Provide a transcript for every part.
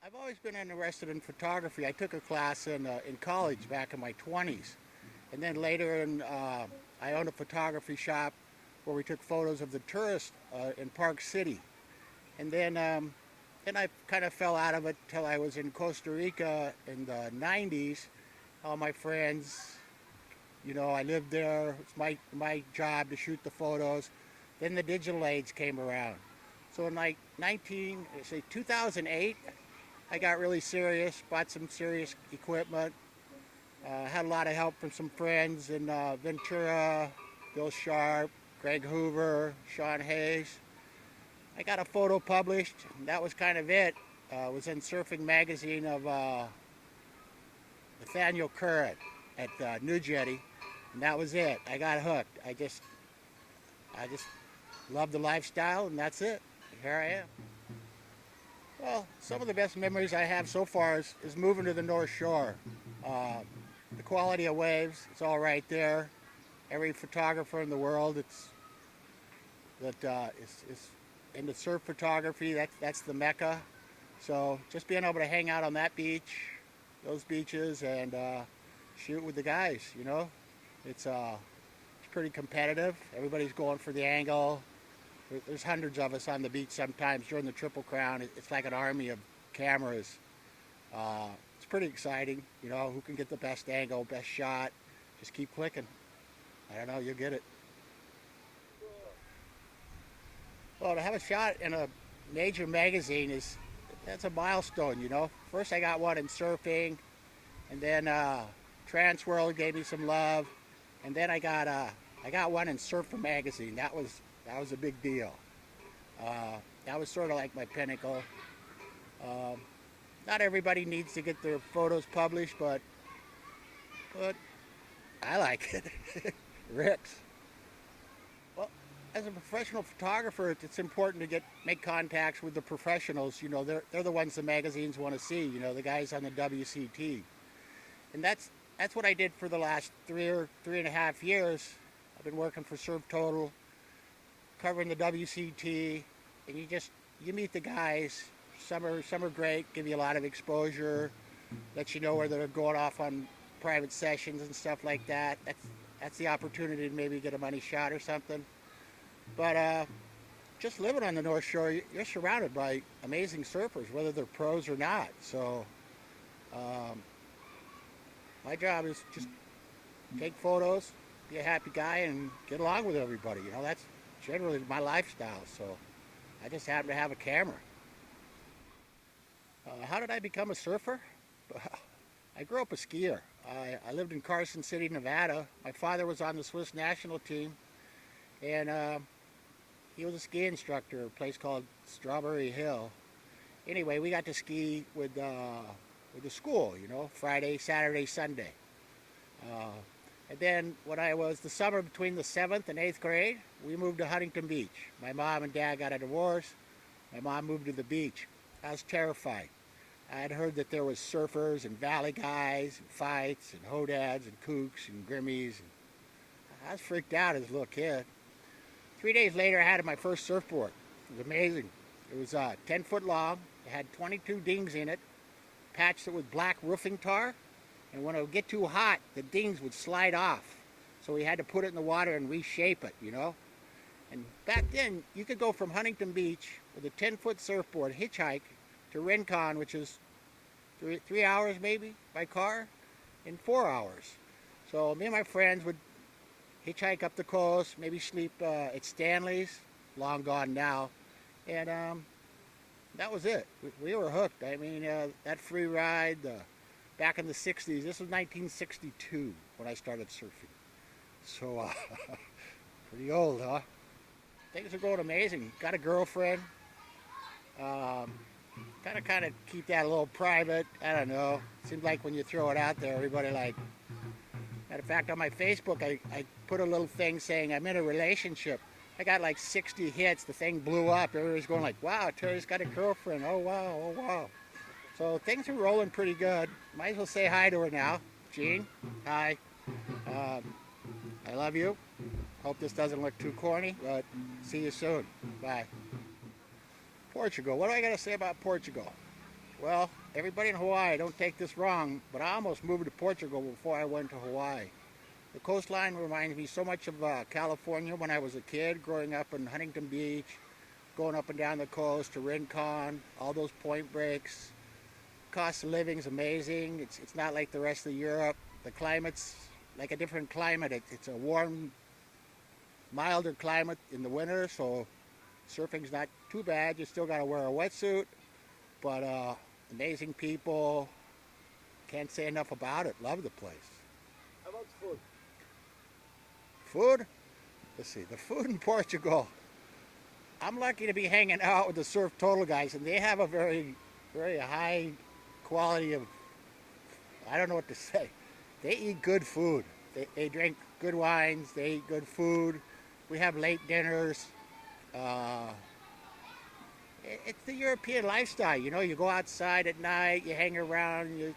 I've always been interested in photography. I took a class in college back in my 20s. And then later I owned a photography shop where we took photos of the tourists in Park City. And then I kind of fell out of it till I was in Costa Rica in the 90s. All my friends, I lived there. It's my job to shoot the photos. Then the digital age came around. So in like 2008, I got really serious, bought some serious equipment, had a lot of help from some friends in Ventura, Bill Sharp, Greg Hoover, Sean Hayes. I got a photo published, and that was kind of it. It was in Surfing Magazine of Nathaniel Curran at New Jetty, and that was it. I got hooked. I just love the lifestyle, and that's it. Here I am. Well, some of the best memories I have so far is moving to the North Shore. Uh, the quality of waves, it's all right there. Every photographer in the world is into surf photography. That's the mecca. So just being able to hang out on that beach, those beaches, and shoot with the guys, it's pretty competitive. Everybody's going for the angle. There's hundreds of us on the beach sometimes during the Triple Crown. It's like an army of cameras. It's pretty exciting. Who can get the best angle, best shot. Just keep clicking. I don't know, you'll get it. Well, to have a shot in a major magazine that's a milestone. First I got one in surfing, and then Transworld gave me some love, and then I got one in Surfer magazine. That was a big deal. That was sort of like my pinnacle. Um, Not everybody needs to get their photos published, but I like it. Rick's. Well, as a professional photographer, it's important to make contacts with the professionals. They're the ones the magazines want to see. The guys on the WCT, and that's what I did for the last 3.5 years. I've been working for Surftotal, covering the WCT, and you meet the guys. Some are great, give you a lot of exposure, let you know where they're going off on private sessions and stuff like that. That's the opportunity to maybe get a money shot or something. But just living on the North Shore, you're surrounded by amazing surfers, whether they're pros or not. So um, my job is just take photos, be a happy guy, and get along with everybody. That's generally my lifestyle. So I just happen to have a camera. How did I become a surfer? I grew up a skier. I lived in Carson City, Nevada. My father was on the Swiss national team, and he was a ski instructor at a place called Strawberry Hill. Anyway, we got to ski with the school, Friday, Saturday, Sunday. Uh, and then when I was the summer between the 7th and 8th grade, we moved to Huntington Beach. My mom and dad got a divorce. My mom moved to the beach. I was terrified. I had heard that there was surfers and valley guys and fights and hodads and kooks and grimmies. And I was freaked out as a little kid. 3 days later, I had my first surfboard. It was amazing. It was 10 foot long. It had 22 dings in it, patched it with black roofing tar. And when it would get too hot, the dings would slide off. So we had to put it in the water and reshape it. And back then, you could go from Huntington Beach with a 10-foot surfboard, hitchhike, to Rincon, which is 3 hours maybe by car, in 4 hours. So me and my friends would hitchhike up the coast, maybe sleep at Stanley's, long gone now, and that was it. We were hooked. I mean, that free ride back in the 60s. This was 1962 when I started surfing. So pretty old, huh? Things are going amazing. Got a girlfriend. Um, kind of keep that a little private. I don't know. Seems like when you throw it out there, everybody like. Matter of fact, on my Facebook, I put a little thing saying I'm in a relationship. I got like 60 hits. The thing blew up. Everybody's going like, "Wow, Terry's got a girlfriend. Oh wow, oh wow." So things are rolling pretty good. Might as well say hi to her now. Jean, hi. Um, I love you. Hope this doesn't look too corny, but see you soon. Bye. Portugal. What do I got to say about Portugal? Well, everybody in Hawaii, don't take this wrong, but I almost moved to Portugal before I went to Hawaii. The coastline reminds me so much of California when I was a kid, growing up in Huntington Beach, going up and down the coast to Rincon, all those point breaks. Cost of living is amazing. It's not like the rest of Europe. The climate's like a different climate. It's a warm, milder climate in the winter, so surfing's not too bad. You still got to wear a wetsuit, but amazing people. Can't say enough about it. Love the place. How about food? Food? Let's see. The food in Portugal. I'm lucky to be hanging out with the Surftotal guys, and they have a very, very high quality of, I don't know what to say. They eat good food. They drink good wines. They eat good food. We have late dinners. Uh, it's the European lifestyle. You know, you go outside at night, you hang around.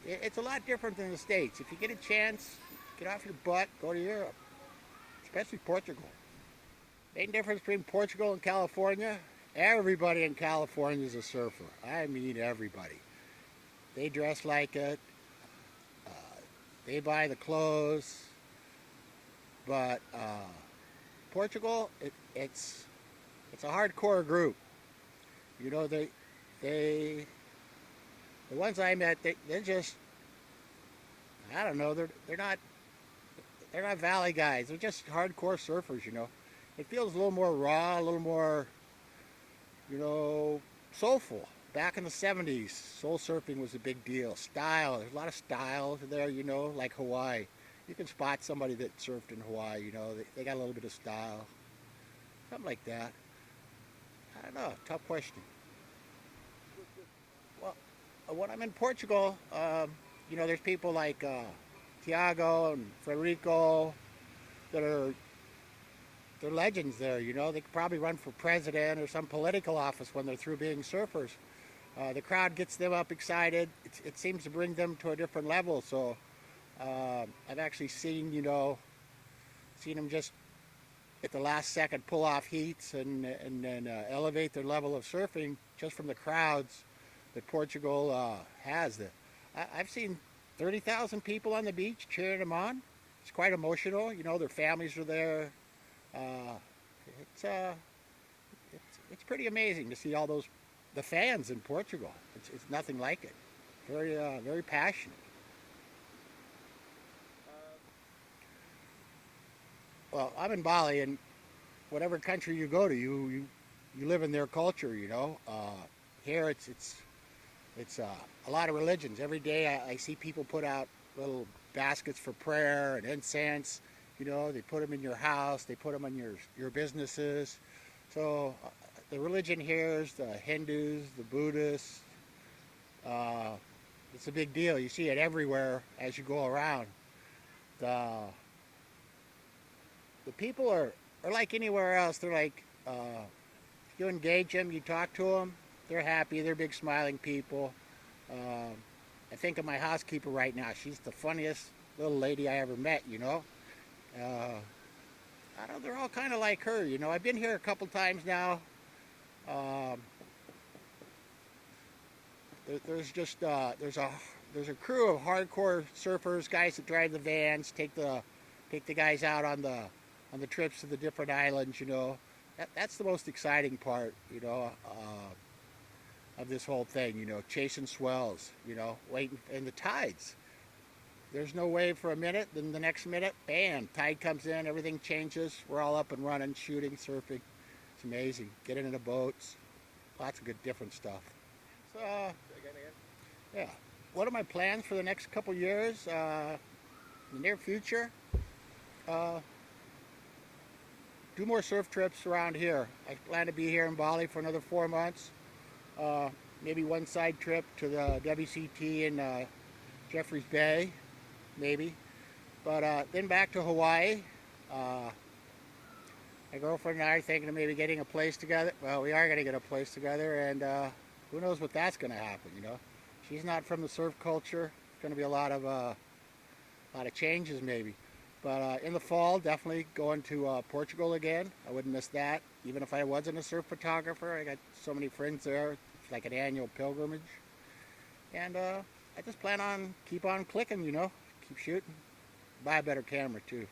It's a lot different than the States. If you get a chance, get off your butt, go to Europe, especially Portugal. Main difference between Portugal and California, everybody in California is a surfer. I mean everybody. They dress like it. Uh, they buy the clothes. But Portugal, it's a hardcore group. You know, they the ones I met, they're just, I don't know, they're not valley guys. They're just hardcore surfers. You know, it feels a little more raw, a little more, you know, soulful. Back in the 70s, soul surfing was a big deal. Style, there's a lot of style there, you know, like Hawaii. You can spot somebody that surfed in Hawaii, you know, they got a little bit of style. Something like that. I don't know, tough question. Well, when I'm in Portugal, you know, there's people like Tiago and Frederico that are, they're legends there, you know. They could probably run for president or some political office when they're through being surfers. The crowd gets them up excited. It seems to bring them to a different level. So I've actually seen, you know, seen them just at the last second pull off heats and then elevate their level of surfing just from the crowds that Portugal has. I've seen 30,000 people on the beach cheering them on. It's quite emotional. You know, their families are there. Uh, it's, uh, it's pretty amazing to see all those the fans in Portugal. It's nothing like it. Very passionate. Well, I'm in Bali, and whatever country you go to, you live in their culture. You know, here it's a lot of religions. Every day I see people put out little baskets for prayer and incense. You know, they put them in your house. They put them on your businesses. So the religion here is the Hindus, the Buddhists. Uh, it's a big deal. You see it everywhere as you go around. The the people are like anywhere else. They're like, you engage them, you talk to them, they're happy, they're big smiling people. Um, I think of my housekeeper right now. She's the funniest little lady I ever met, you know. Uh, I don't know, they're all kind of like her, you know. I've been here a couple times now. Um, there's just there's a crew of hardcore surfers, guys that drive the vans, take the guys out on the trips to the different islands. You know, that's the most exciting part. You know, of this whole thing. You know, chasing swells. You know, waiting in the tides. There's no wave for a minute, then the next minute, bam, tide comes in, everything changes. We're all up and running, shooting, surfing. It's amazing. Getting into boats, lots of good different stuff. So, yeah. What are my plans for the next couple years? In the near future, uh, do more surf trips around here. I plan to be here in Bali for another 4 months. Uh, Maybe one side trip to the WCT in Jeffreys Bay, maybe. But then back to Hawaii. Uh, my girlfriend and I are thinking of maybe getting a place together. Well, we are going to get a place together, and who knows what that's going to happen, you know. She's not from the surf culture. It's going to be a lot of changes, maybe. But in the fall, definitely going to Portugal again. I wouldn't miss that. Even if I wasn't a surf photographer, I got so many friends there. It's like an annual pilgrimage. And I just plan on keep on clicking, keep shooting. Buy a better camera too.